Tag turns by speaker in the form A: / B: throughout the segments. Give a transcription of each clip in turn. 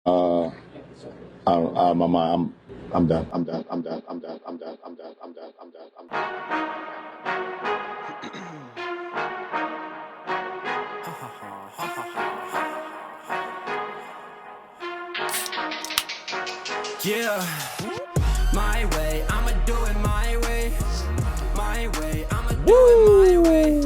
A: Uh, my mind. I'm done. I'm done. I'm done. I'm done. I'm done. I'm done. I'm done. I'm done. I'm
B: Yeah, my way, I'ma do it my way. My way, I'ma do it my way.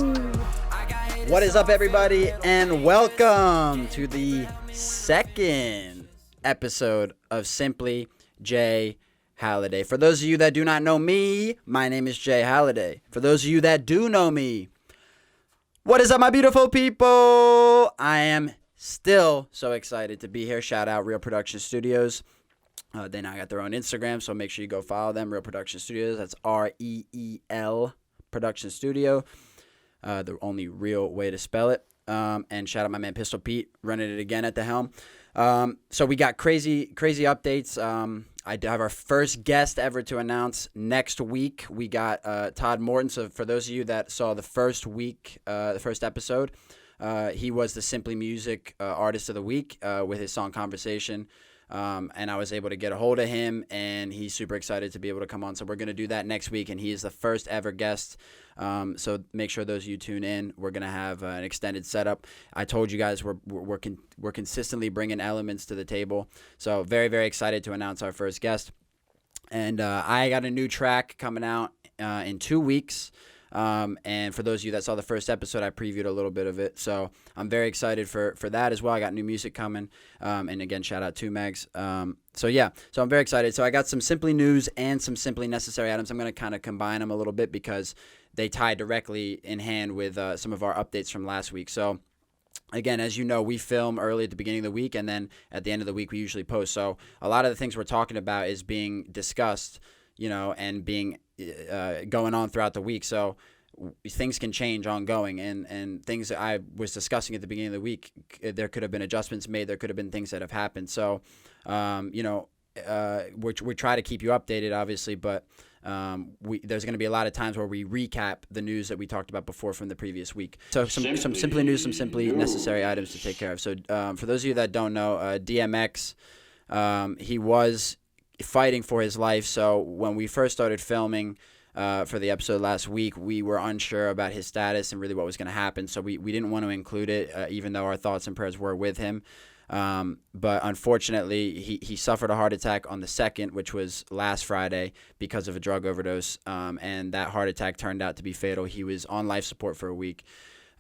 C: What is up, everybody, and welcome to the second episode of Simply J-Halliday. For those of you that do not know me, my name is J-Halliday. For those of you that do know me, what is up, my beautiful people? I am still so excited to be here. Shout out Real Production Studios. They now got their own Instagram, so make sure you go follow them, Real Production Studios. That's REEL Production Studio. The only real way to spell it. And shout out my man Pistol Pete running it again at the helm. So we got crazy updates. I have our first guest ever to announce next week. We got Todd Morton. So for those of you that saw the first week, the first episode, he was the Simply Music Artist of the Week with his song Conversation. And I was able to get a hold of him, and he's super excited to be able to come on. So we're going to do that next week, and he is the first ever guest. So make sure those of you tune in. We're going to have an extended setup. I told you guys we're consistently bringing elements to the table. So very, very excited to announce our first guest. And I got a new track coming out in 2 weeks. And for those of you that saw the first episode, I previewed a little bit of it. So I'm very excited for that as well. I got new music coming. And again, shout out to Megs. So I'm very excited. So I got some Simply News and some Simply Necessary items. I'm going to kind of combine them a little bit because they tie directly in hand with some of our updates from last week. So again, as you know, we film early at the beginning of the week, and then at the end of the week, we usually post. So a lot of the things we're talking about is being discussed, and being going on throughout the week. So things can change ongoing, and things that I was discussing at the beginning of the week, there could have been adjustments made. There could have been things that have happened. So, we try to keep you updated, obviously, but there's going to be a lot of times where we recap the news that we talked about before from the previous week. So some Simply News, some Simply Necessary items to take care of. So for those of you that don't know, DMX, he was fighting for his life. So when we first started filming for the episode last week, we were unsure about his status and really what was going to happen. So we didn't want to include it, even though our thoughts and prayers were with him. But unfortunately, he suffered a heart attack on the 2nd, which was last Friday, because of a drug overdose. And that heart attack turned out to be fatal. He was on life support for a week.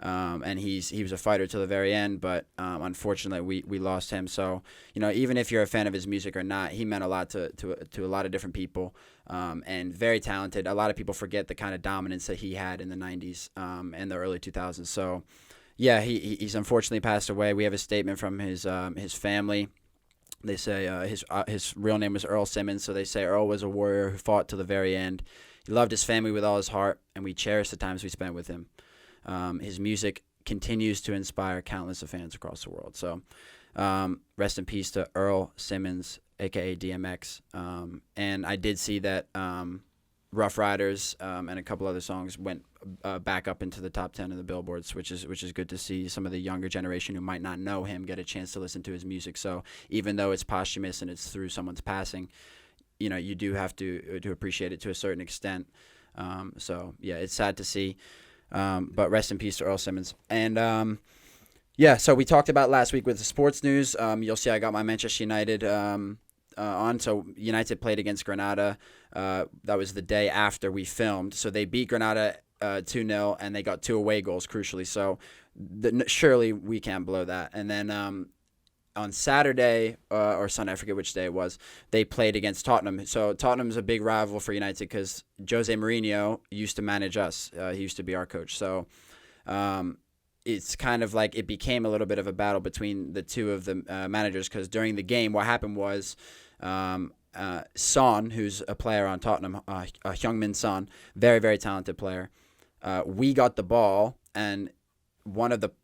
C: And he was a fighter till the very end, but unfortunately we lost him. So even if you're a fan of his music or not, he meant a lot to a lot of different people, and very talented. A lot of people forget the kind of dominance that he had in the 90s and the early 2000s. So yeah, he's unfortunately passed away. We have a statement from his family. They say his real name was Earl Simmons, so they say Earl was a warrior who fought to the very end. He loved his family with all his heart, and we cherish the times we spent with him. His music continues to inspire countless of fans across the world. So rest in peace to Earl Simmons, a.k.a. DMX. And I did see that Rough Riders and a couple other songs went back up into the top 10 of the Billboards, which is good to see. Some of the younger generation who might not know him get a chance to listen to his music. So even though it's posthumous and it's through someone's passing, you do have to appreciate it to a certain extent. So yeah, it's sad to see. But rest in peace to Earl Simmons. And so we talked about last week with the sports news. You'll see I got my Manchester United on. So United played against Granada. That was the day after we filmed. So they beat Granada 2-0, and they got 2 away goals, crucially. So surely we can't blow that. And then on Saturday or Sunday, I forget which day it was, they played against Tottenham. So Tottenham's a big rival for United because Jose Mourinho used to manage us. He used to be our coach. So it's kind of like it became a little bit of a battle between the two of the managers, because during the game, what happened was Son, who's a player on Tottenham, Heung-min Son, very, very talented player, we got the ball, and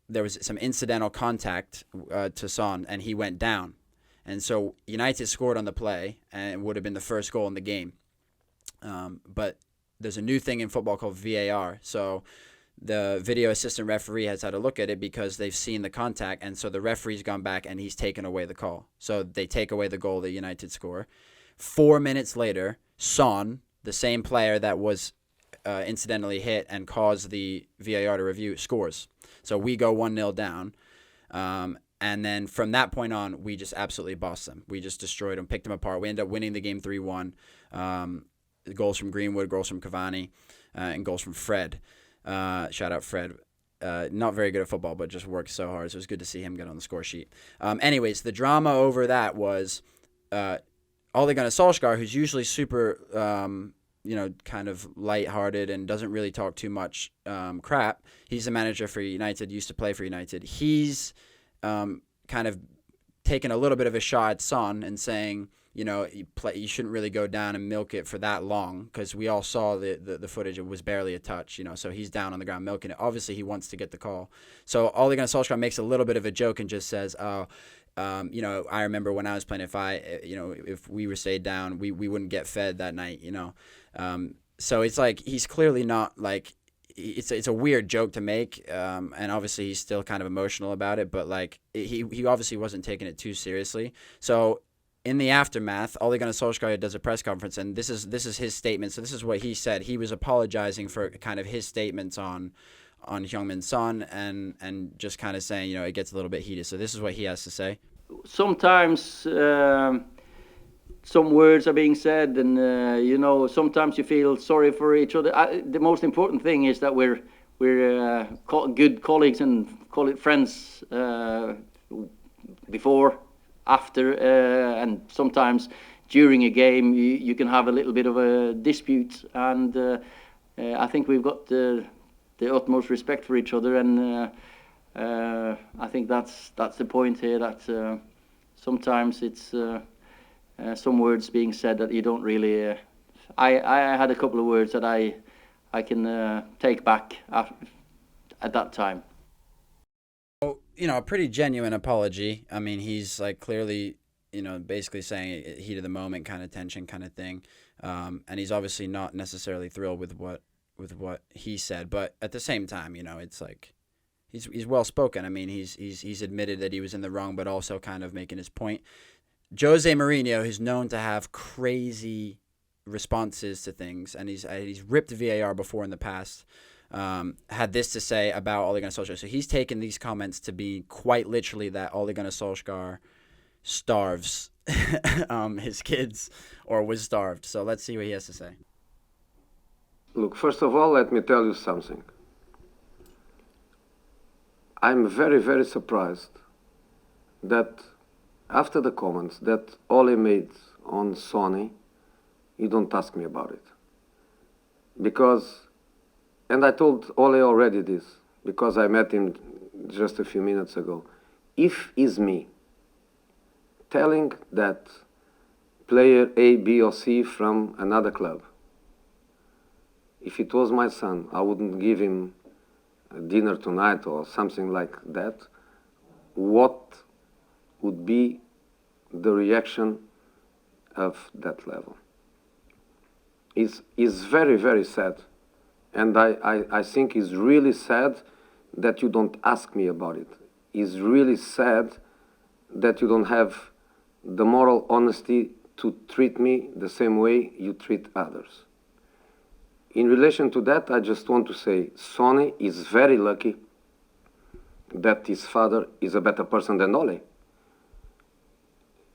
C: there was some incidental contact to Son, and he went down. And so United scored on the play, and it would have been the first goal in the game. But there's a new thing in football called VAR. So the video assistant referee has had a look at it because they've seen the contact, and so the referee's gone back and he's taken away the call. So they take away the goal that United score. 4 minutes later, Son, the same player that was incidentally hit and caused the VAR to review, scores. So we go 1-0 down. And then from that point on, we just absolutely bossed them. We just destroyed them, picked them apart. We ended up winning the game 3-1. Goals from Greenwood, goals from Cavani, and goals from Fred. Shout out Fred. Not very good at football, but just worked so hard. So it was good to see him get on the score sheet. Anyways, the drama over that was Ole Gunnar Solskjaer, who's usually super, kind of lighthearted and doesn't really talk too much crap. He's a manager for United, used to play for United. He's kind of taken a little bit of a shot at Son and saying, you shouldn't really go down and milk it for that long, because we all saw the footage. It was barely a touch, so he's down on the ground milking it. Obviously, he wants to get the call. So Ole Gunnar Solskjaer makes a little bit of a joke and just says, I remember when I was playing, if we were stayed down, we wouldn't get fed that night, So it's like he's clearly not like, it's a weird joke to make, and obviously he's still kind of emotional about it, but like he obviously wasn't taking it too seriously. So in the aftermath, Ole Gunnar Solskjaer does a press conference, and this is his statement. So this is what he said. He was apologizing for kind of his statements on Heung-min Son and just kind of saying, it gets a little bit heated. So this is what he has to say.
D: Sometimes some words are being said, and sometimes you feel sorry for each other. The most important thing is that we're good colleagues and friends before, after, and sometimes during a game you can have a little bit of a dispute, and I think we've got the utmost respect for each other, and I think that's the point here, that sometimes it's some words being said that you don't really. I had a couple of words that I can take back at that time.
C: A pretty genuine apology. I mean, he's like clearly, basically saying heat of the moment kind of tension kind of thing, and he's obviously not necessarily thrilled with what he said, but at the same time, it's like he's well spoken. I mean, he's admitted that he was in the wrong, but also kind of making his point. Jose Mourinho, who's known to have crazy responses to things, and he's ripped VAR before in the past, had this to say about Ole Gunnar Solskjaer. So he's taken these comments to be quite literally that Ole Gunnar Solskjaer starves his kids, or was starved. So let's see what he has to say.
E: Look, first of all, let me tell you something. I'm very, very surprised that after the comments that Ole made on Sony, you don't ask me about it. Because, and I told Ole already this, because I met him just a few minutes ago. If it's me telling that player A, B, or C from another club, if it was my son, I wouldn't give him a dinner tonight or something like that. What would be the reaction of that level? It's very, very sad. And I think it's really sad that you don't ask me about it. It's really sad that you don't have the moral honesty to treat me the same way you treat others. In relation to that, I just want to say Sonny is very lucky that his father is a better person than Ole.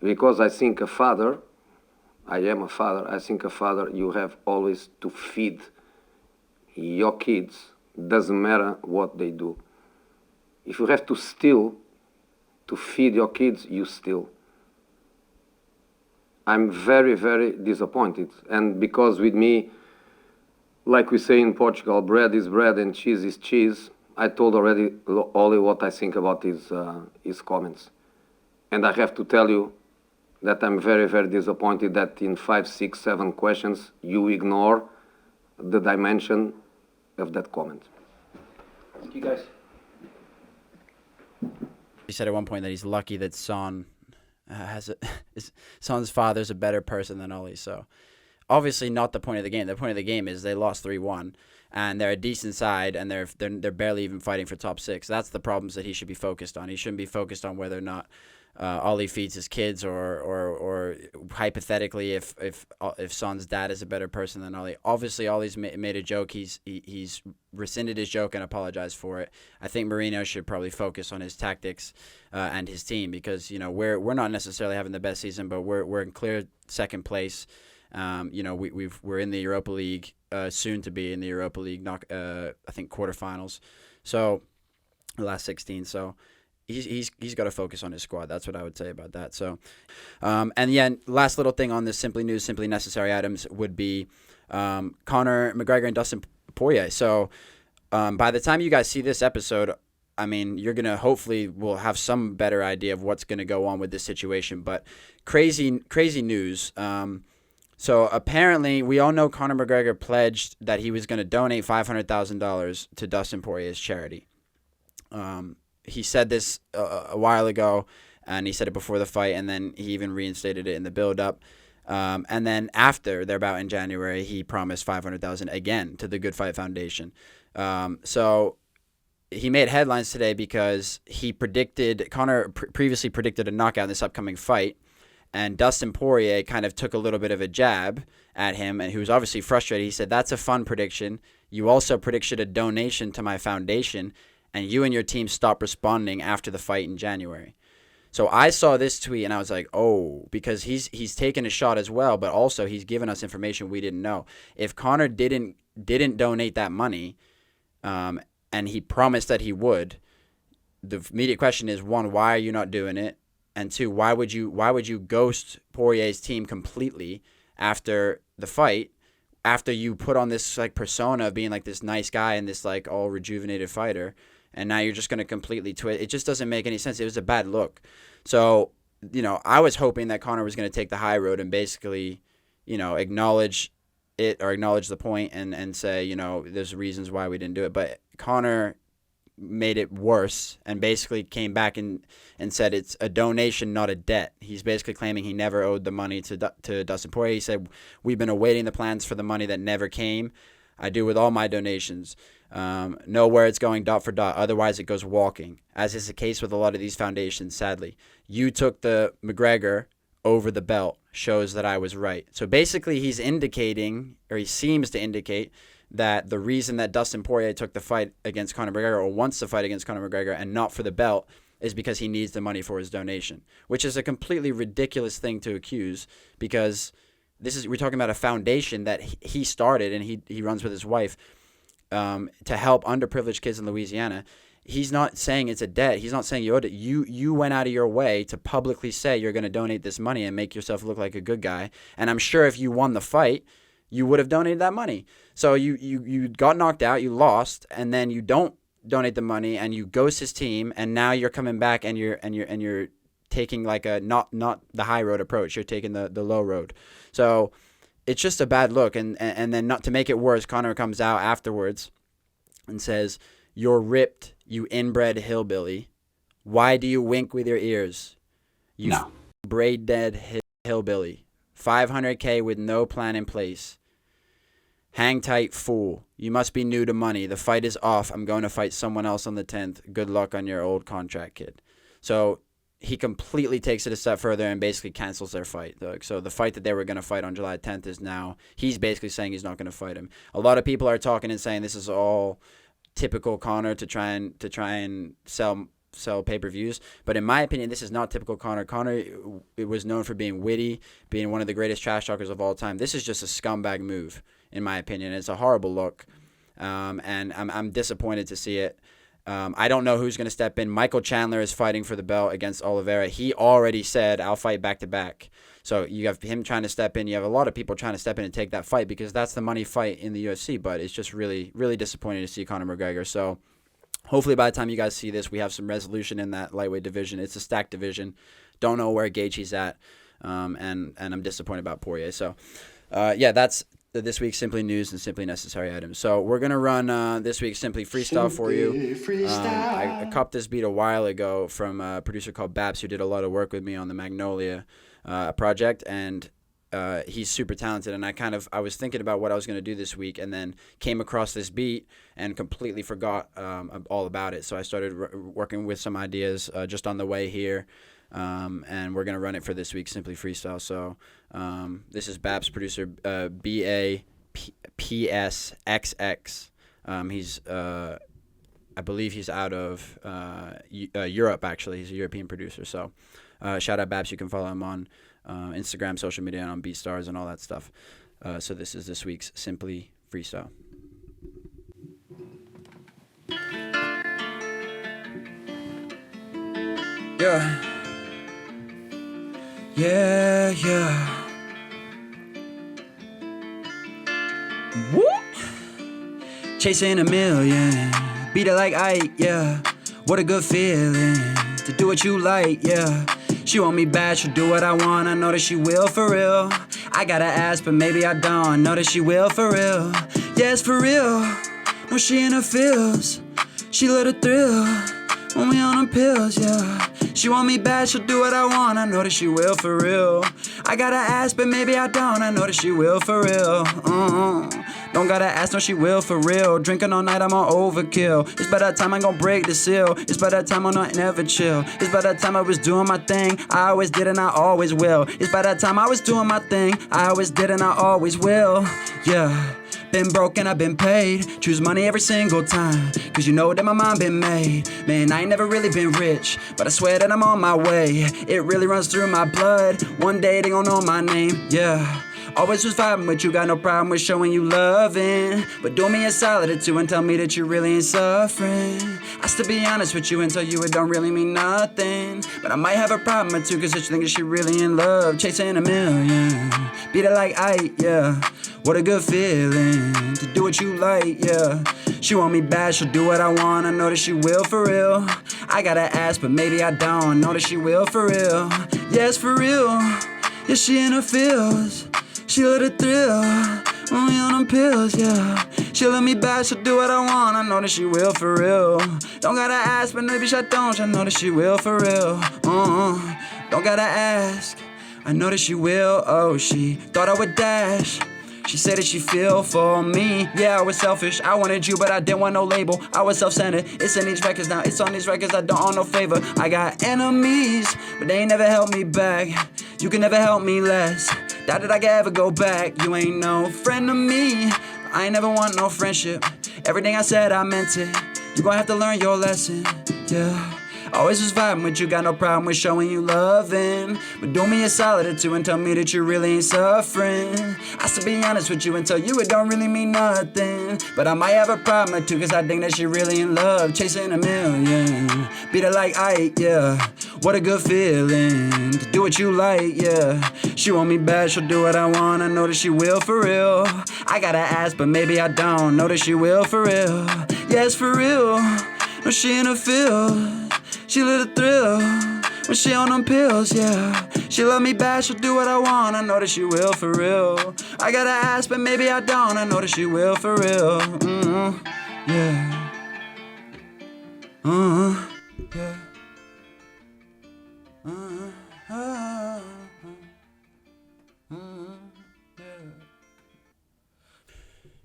E: Because I think a father, I am a father, I think a father, you have always to feed your kids, doesn't matter what they do. If you have to steal to feed your kids, you steal. I'm very, very disappointed. And because with me, like we say in Portugal, bread is bread and cheese is cheese, I told already Ole what I think about his comments. And I have to tell you that I'm very, very disappointed that in 5, 6, 7 questions, you ignore the dimension of that comment.
D: Thank you, guys.
C: He said at one point that he's lucky that Son's father's a better person than Ole. So obviously not the point of the game. The point of the game is they lost 3-1, and they're a decent side, and they're barely even fighting for top 6. That's the problems that he should be focused on. He shouldn't be focused on whether or not Ollie feeds his kids, or hypothetically if Son's dad is a better person than Ollie. Obviously, Ollie's made a joke. He's rescinded his joke and apologized for it. I think Mourinho should probably focus on his tactics and his team, because we're not necessarily having the best season, but we're in clear second place. We're in the Europa League, soon to be in the Europa League, I think quarterfinals. So the last 16. So. He's got to focus on his squad. That's what I would say about that. So, last little thing on this Simply News, Simply Necessary items would be Conor McGregor and Dustin Porrier. So, by the time you guys see this episode, I mean, you're going to hopefully will have some better idea of what's going to go on with this situation. But crazy news. So apparently, we all know Conor McGregor pledged that he was going to donate $500,000 to Dustin Poirier's charity. He said this a while ago, and he said it before the fight, and then he even reinstated it in the build-up. And then after their bout in January, he promised $500,000 again to the Good Fight Foundation. So he made headlines today because Conor previously predicted a knockout in this upcoming fight, and Dustin Poirier kind of took a little bit of a jab at him, and he was obviously frustrated. He said, "That's a fun prediction. You also predicted a donation to my foundation, and you and your team stopped responding after the fight in January." So I saw this tweet and I was like, oh, because he's taken a shot as well, but also he's given us information we didn't know. If Conor didn't donate that money, and he promised that he would, the immediate question is, one, why are you not doing it? And two, why would you ghost Poirier's team completely after the fight, after you put on this like persona of being like this nice guy and this like all rejuvenated fighter? And now you're just going to completely twist. It just doesn't make any sense. It was a bad look. So, I was hoping that Conor was going to take the high road and basically, acknowledge it or acknowledge the point and say, there's reasons why we didn't do it. But Conor made it worse and basically came back and said it's a donation, not a debt. He's basically claiming he never owed the money to Dustin Poirier. He said, "We've been awaiting the plans for the money that never came. I do with all my donations. Know where it's going dot for dot. Otherwise, it goes walking," as is the case with a lot of these foundations, sadly. You took the McGregor over the belt. Shows that I was right. So basically, he's indicating, or he seems to indicate, that the reason that Dustin Poirier took the fight against Conor McGregor, or wants to fight against Conor McGregor, and not for the belt, is because he needs the money for his donation, which is a completely ridiculous thing to accuse, because we're talking about a foundation that he started and he runs with his wife, to help underprivileged kids in Louisiana. He's not saying it's a debt. He's not saying you owed it. You went out of your way to publicly say you're going to donate this money and make yourself look like a good guy. And I'm sure if you won the fight, you would have donated that money. So you got knocked out, you lost, and then you don't donate the money and you ghost his team, and now you're coming back and you're taking like a not the high road approach. You're taking the low road. So it's just a bad look. And then, not to make it worse, Conor comes out afterwards and says, "You're ripped, you inbred hillbilly. Why do you wink with your ears? You braid dead hillbilly. 500K with no plan in place. Hang tight, fool. You must be new to money. The fight is off. I'm going to fight someone else on the 10th. Good luck on your old contract, kid." So he completely takes it a step further and basically cancels their fight. So the fight that they were going to fight on July 10th is now, he's basically saying he's not going to fight him. A lot of people are talking and saying this is all typical Conor to try and sell pay-per-views, but in my opinion, this is not typical Conor. Conor, it was known for being witty, being one of the greatest trash talkers of all time. This is just a scumbag move, in my opinion. It's a horrible look, and I'm disappointed to see it. I don't know who's going to step in. Michael Chandler is fighting for the belt against Oliveira. He already said, "I'll fight back-to-back." So you have him trying to step in. You have a lot of people trying to step in and take that fight because that's the money fight in the UFC, but it's just really, really disappointing to see Conor McGregor. So hopefully by the time you guys see this, we have some resolution in that lightweight division. It's a stacked division. Don't know where Gaethje's at, and I'm disappointed about Poirier. So, that's this week's Simply News and Simply Necessary items. So we're going to run this week's Simply Freestyle for you. I copped this beat a while ago from a producer called Bapsxx, who did a lot of work with me on the Magnolia project, and he's super talented, and I was thinking about what I was going to do this week, and then came across this beat and completely forgot all about it. So I started working with some ideas just on the way here, and we're going to run it for this week, Simply Freestyle. So this is Bapsxx producer, Bapsxx. He's I believe he's out of Europe, actually. He's a European producer. So shout out Bapsxx. You can follow him on Instagram, social media, and on BeatStars and all that stuff. So this is this week's Simply Freestyle. Yeah. Yeah, yeah. Woo! Chasing a million, beat it like Ike, yeah. What a good feeling to do what you like, yeah. She want me bad, she'll do what I want. I know that she will for real. I gotta ask, but maybe I don't. Know that she will for real. Yes, for real. No, she in her feels. She let it thrill when we on them pills, yeah. She want me bad, she'll do what I want. I know that she will for real. I gotta ask, but maybe I don't. I know that she will for real. Don't gotta ask, no, she will for real. Drinking all night, I'm on overkill. It's by that time I'm gonna break the seal. It's by that time I'm not never chill. It's by that time I was doing my thing. I always did and I always will. It's by that time I was doing my thing. I always did and I always will. Yeah. Been broke and I've been paid. Choose money every single time, cause you know that my mind been made. Man, I ain't never really been rich, but I swear that I'm on my way. It really runs through my blood. One day they gon' know my name, yeah. Always was vibing with you, got no problem with showing you loving. But do me a solid or two and tell me that you really ain't suffering. I still be honest with you and tell you it don't really mean nothing. But I might have a problem or two, cause you think that she really in love. Chasing a million, beat it like Ike, yeah. What a good feeling to do what you like, yeah. She want me bad, she'll do what I want. I know that she will for real. I gotta ask, but maybe I don't. Know that she will for real. Yes, for real. Yeah, she in her feels. She let it thrill when we on them pills, yeah. She let me bad, she'll do what I want. I know that she will for real. Don't gotta ask, but maybe I don't. I know that she will for real. Don't gotta ask, I know that she will. Oh, she thought I would dash. She said that she feel for me. Yeah, I was selfish. I wanted you, but I didn't want no label. I was self-centered. It's in these records now. It's on these records. I don't owe no favor. I got enemies, but they ain't never helped me back. You can never help me less. Doubt that I can ever go back. You ain't no friend of me. I ain't never want no friendship. Everything I said, I meant it. You gon' have to learn your lesson. Yeah. Always was vibing with you, got no problem with showing you loving. But do me a solid or two and tell me that you really ain't suffering. I still be honest with you and tell you it don't really mean nothing. But I might have a problem or two, cause I think that she really in love. Chasing a million, beat it like Ike, yeah. What a good feeling to do what you like, yeah. She want me bad, she'll do what I want. I know that she will for real. I gotta ask, but maybe I don't. Know that she will for real. Yes, for real. No, she in her feels. She let it thrill when she on them pills, yeah. She love me bad, she'll do what I want. I know that she will for real. I gotta ask, but maybe I don't. I know that she will for real. Yeah. Yeah.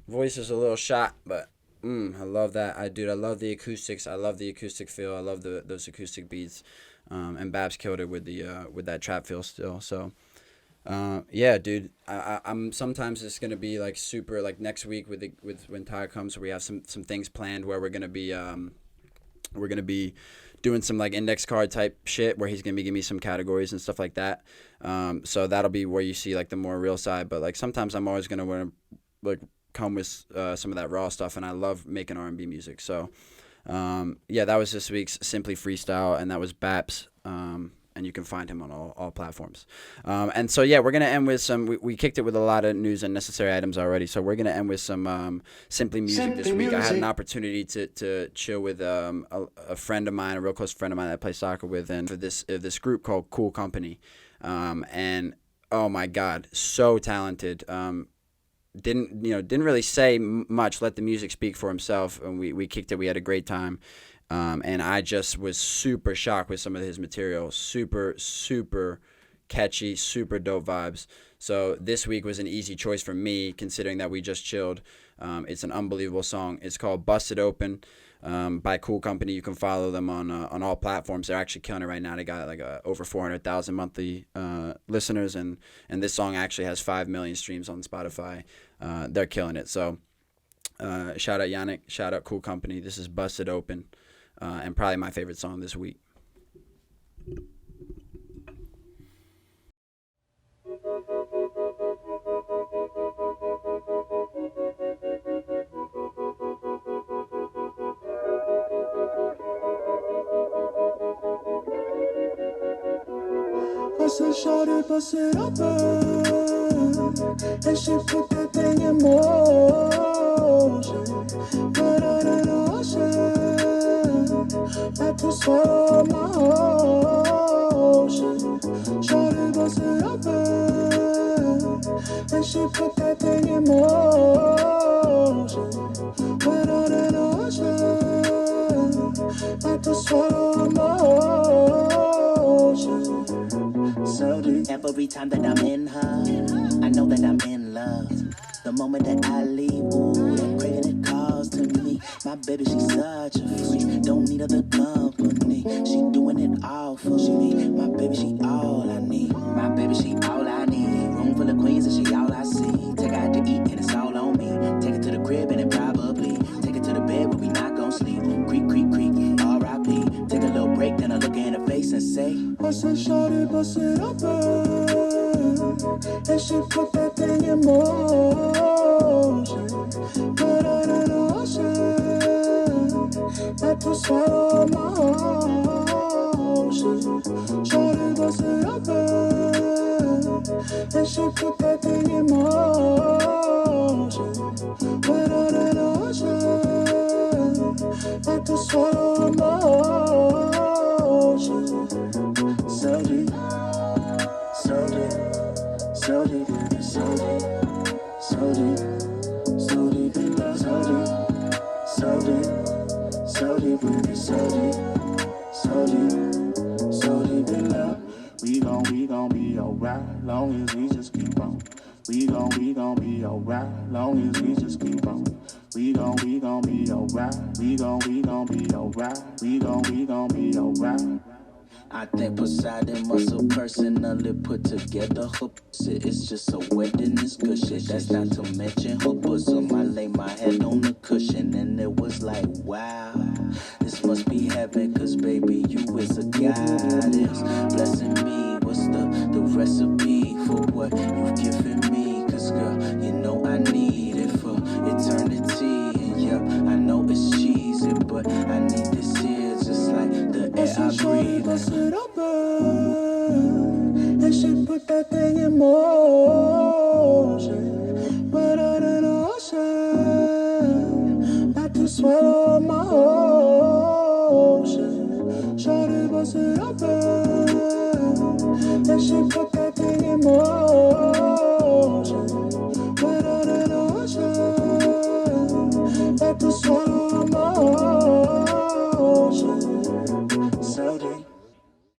C: Voice is a little shot, but I love that. I love the acoustics. I love the acoustic feel. I love those acoustic beats. And Bapsxx killed it with that trap feel still. So yeah, dude. I'm sometimes it's gonna be like super like next week with when Ty comes. We have some things planned where we're gonna be doing some like index card type shit where he's gonna be giving me some categories and stuff like that. So that'll be where you see like the more real side. But like sometimes I'm always gonna want to like come with some of that raw stuff, and I love making R&B music. So yeah, that was this week's Simply Freestyle, and that was Bapsxx, and you can find him on all platforms. And so yeah, we're gonna end with some we kicked it with a lot of news and necessary items already, so we're gonna end with some Simply music this week. I had an opportunity to chill with a friend of mine, a real close friend of mine that I play soccer with, and for this group called Cool Company, and oh my god, so talented. Didn't really say much, let the music speak for himself, and we kicked it. We had a great time, and I just was super shocked with some of his material. Super catchy, super dope vibes. So this week was an easy choice for me, considering that we just chilled. It's an unbelievable song. It's called Bust It Open by Cool Company. You can follow them on all platforms. They're actually killing it right now. They got like over 400,000 monthly listeners, and this song actually has 5 million streams on Spotify. They're killing it. So shout out Yannick, shout out Cool Company. This is Bust It Open, and probably my favorite song this week.
B: I said, shawty, bust it open, and she put that thing in motion. Right out in the ocean, about to swallow my ocean. Shawty, bust it open, and she put that thing in motion. Right out in the ocean, about to swallow my ocean.
F: Every time that I'm in her, I know that I'm in love. The moment that I leave, ooh, that craving it calls to me. My baby, she's such a freak, don't need other company. She doing it all for me. My baby, she all I need. My baby, she all I need. Room full of queens and she all I see. Take her out to eat and it's all on me. Take her to the crib and then probably take her to the bed where we not gon' sleep. Creak, creak, creak, R.I.P. Take a little break, then I look her in her face and say,
B: I said, shawty, bust it open, and she put that thing in motion. Right out in the ocean, about to swallow my ocean. Shawty, bust it open, and she put that thing in motion. Right out in the ocean, about to swallow my ocean. So deep, so deep, so deep, so deep, so deep, so deep in love, so deep, so deep, so deep, so deep, so deep, so deep in love. We gon' be alright, long as we just keep on. We gon' be alright, long as we just keep on. We gon' be alright, we gon' be alright, we gon' be alright.
F: I think Poseidon muscle personally put together her pussy. It's just so wet in this cushion. That's not to mention her bosom. I lay my head on the cushion and it was like, wow, this must be heaven, cause baby, you is a goddess. Blessing me, what's the recipe for what you've given me? Cause girl, you know I need it for eternity. And yeah, I know it's cheesy, but I need this here just like the air I breathe.
B: Bust it open, and she put that thing in motion. Right out in the ocean, about to swallow